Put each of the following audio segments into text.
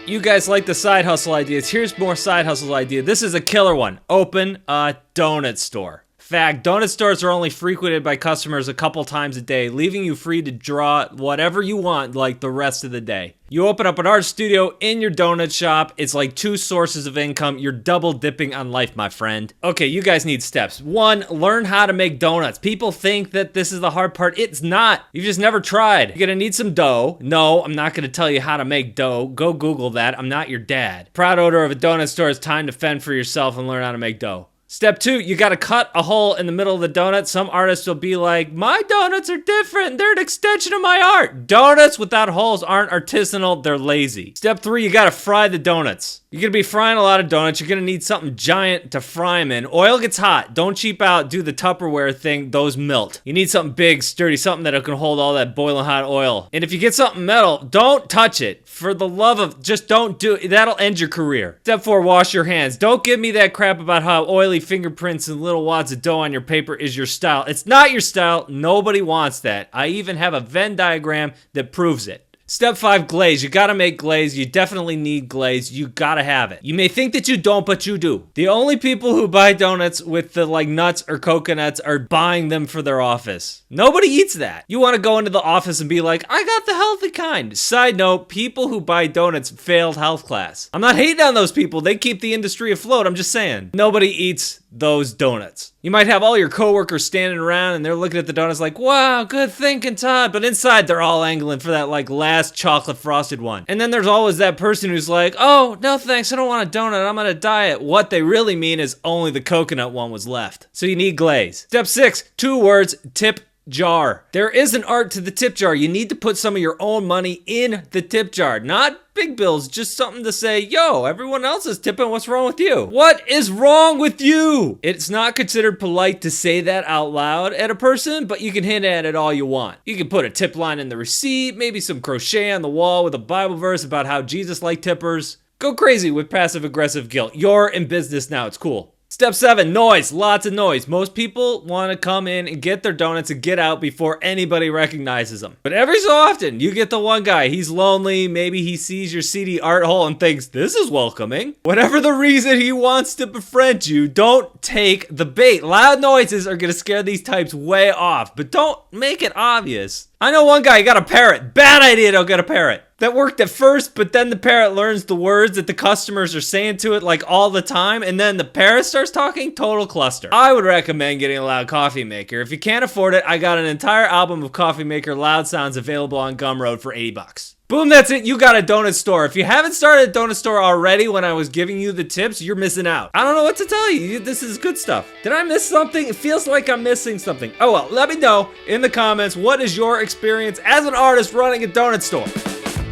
You guys like the side hustle ideas. Here's more side hustle idea. This is a killer one. Open a donut store. Fact, donut stores are only frequented by customers a couple times a day, leaving you free to draw whatever you want like the rest of the day. You open up an art studio in your donut shop. It's like 2 sources of income. You're double dipping on life, my friend. Okay, you guys need steps. 1, learn how to make donuts. People think that this is the hard part. It's not. You've just never tried. You're gonna need some dough. No, I'm not gonna tell you how to make dough. Go Google that. I'm not your dad. Proud owner of a donut store, it's time to fend for yourself and learn how to make dough. Step 2, you gotta cut a hole in the middle of the donut. Some artists will be like, my donuts are different. They're an extension of my art. Donuts without holes aren't artisanal, they're lazy. Step 3, you gotta fry the donuts. You're gonna be frying a lot of donuts. You're gonna need something giant to fry them in. Oil gets hot. Don't cheap out. Do the Tupperware thing. Those melt. You need something big, sturdy, something that can hold all that boiling hot oil. And if you get something metal, don't touch it. For the love of, just don't do it. That'll end your career. Step 4, wash your hands. Don't give me that crap about how oily fingerprints and little wads of dough on your paper is your style. It's not your style. Nobody wants that. I even have a Venn diagram that proves it. Step 5, glaze. You gotta make glaze. You definitely need glaze. You gotta have it. You may think that you don't, but you do. The only people who buy donuts with the nuts or coconuts are buying them for their office. Nobody eats that. You wanna go into the office and be like, I got the healthy kind. Side note, people who buy donuts failed health class. I'm not hating on those people. They keep the industry afloat. I'm just saying. Nobody eats those donuts. You might have all your coworkers standing around and they're looking at the donuts like, wow, good thinking, Todd. But inside they're all angling for that last chocolate frosted one. And then there's always that person who's like, oh, no thanks, I don't want a donut, I'm on a diet. What they really mean is only the coconut one was left. So you need glaze. Step 6, 2 words, tip jar. There is an art to the tip jar. You need to put some of your own money in the tip jar. Not big bills, just something to say, yo, everyone else is tipping, what's wrong with you? What is wrong with you? It's not considered polite to say that out loud at a person, but you can hint at it all you want. You can put a tip line in the receipt, maybe some crochet on the wall with a Bible verse about how Jesus liked tippers. Go crazy with passive aggressive guilt. You're in business now, it's cool. Step 7, noise. Lots of noise. Most people want to come in and get their donuts and get out before anybody recognizes them. But every so often, you get the one guy. He's lonely. Maybe he sees your seedy art hole and thinks, this is welcoming. Whatever the reason he wants to befriend you, don't take the bait. Loud noises are going to scare these types way off, but don't make it obvious. I know one guy, he got a parrot. Bad idea, don't get a parrot. That worked at first, but then the parrot learns the words that the customers are saying to it all the time, and then the parrot starts talking, total cluster. I would recommend getting a loud coffee maker. If you can't afford it, I got an entire album of coffee maker loud sounds available on Gumroad for $80. Boom, that's it. You got a donut store. If you haven't started a donut store already when I was giving you the tips, you're missing out. I don't know what to tell you. This is good stuff. Did I miss something? It feels like I'm missing something. Oh well, let me know in the comments, what is your experience as an artist running a donut store?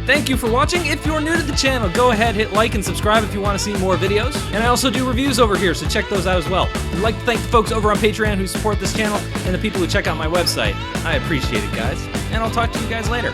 Thank you for watching. If you're new to the channel, go ahead, hit like and subscribe if you want to see more videos. And I also do reviews over here, so check those out as well. I'd like to thank the folks over on Patreon who support this channel and the people who check out my website. I appreciate it, guys. And I'll talk to you guys later.